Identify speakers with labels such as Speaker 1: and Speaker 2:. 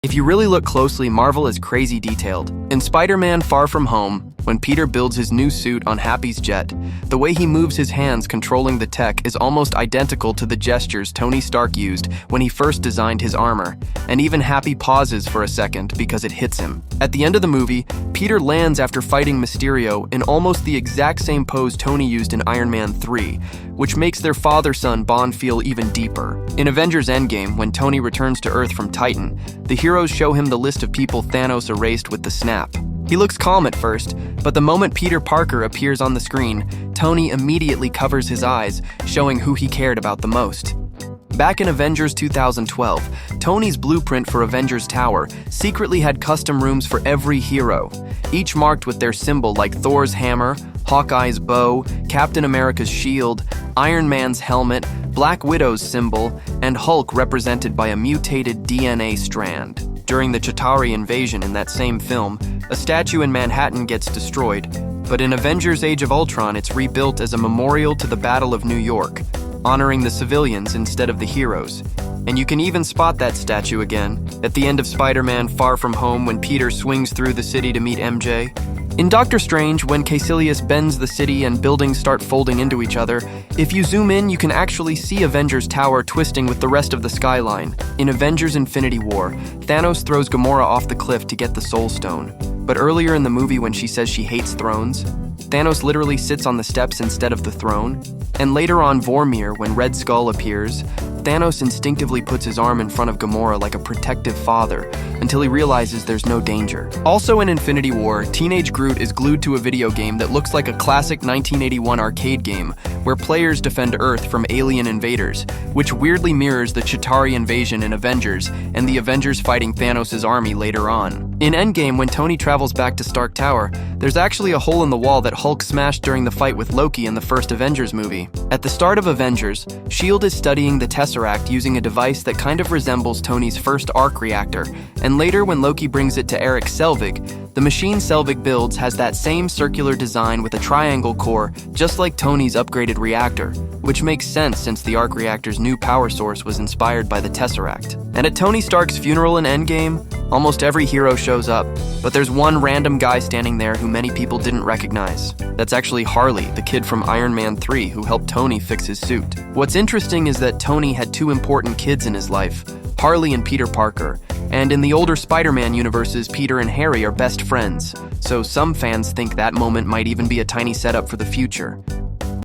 Speaker 1: If you really look closely, Marvel is crazy detailed. In Spider-Man Far From Home, when Peter builds his new suit on Happy's jet, the way he moves his hands controlling the tech is almost identical to the gestures Tony Stark used when he first designed his armor, and even Happy pauses for a second because it hits him. At the end of the movie, Peter lands after fighting Mysterio in almost the exact same pose Tony used in Iron Man 3, which makes their father-son bond feel even deeper. In Avengers Endgame, when Tony returns to Earth from Titan, the heroes show him the list of people Thanos erased with the snap. He looks calm at first, but the moment Peter Parker appears on the screen, Tony immediately covers his eyes, showing who he cared about the most. Back in Avengers 2012, Tony's blueprint for Avengers Tower secretly had custom rooms for every hero, each marked with their symbol like Thor's hammer, Hawkeye's bow, Captain America's shield, Iron Man's helmet, Black Widow's symbol, and Hulk represented by a mutated DNA strand. During the Chitauri invasion in that same film, a statue in Manhattan gets destroyed, but in Avengers Age of Ultron it's rebuilt as a memorial to the Battle of New York, honoring the civilians instead of the heroes. And you can even spot that statue again at the end of Spider-Man Far From Home when Peter swings through the city to meet MJ. In Doctor Strange, when Caecilius bends the city and buildings start folding into each other, if you zoom in, you can actually see Avengers Tower twisting with the rest of the skyline. In Avengers Infinity War, Thanos throws Gamora off the cliff to get the Soul Stone. But earlier in the movie when she says she hates thrones, Thanos literally sits on the steps instead of the throne. And later on Vormir, when Red Skull appears, Thanos instinctively puts his arm in front of Gamora like a protective father until he realizes there's no danger. Also in Infinity War, Teenage Groot is glued to a video game that looks like a classic 1981 arcade game where players defend Earth from alien invaders, which weirdly mirrors the Chitauri invasion in Avengers and the Avengers fighting Thanos' army later on. In Endgame, when Tony travels back to Stark Tower, there's actually a hole in the wall that Hulk smashed during the fight with Loki in the first Avengers movie. At the start of Avengers, S.H.I.E.L.D. is studying the Tesseract using a device that kind of resembles Tony's first arc reactor, and later when Loki brings it to Eric Selvig, the machine Selvig builds has that same circular design with a triangle core, just like Tony's upgraded reactor, which makes sense since the arc reactor's new power source was inspired by the Tesseract. And at Tony Stark's funeral in Endgame, almost every hero shows up, but there's one random guy standing there who many people didn't recognize. That's actually Harley, the kid from Iron Man 3 who helped Tony fix his suit. What's interesting is that Tony had two important kids in his life, Harley and Peter Parker, and in the older Spider-Man universes, Peter and Harry are best friends, so some fans think that moment might even be a tiny setup for the future.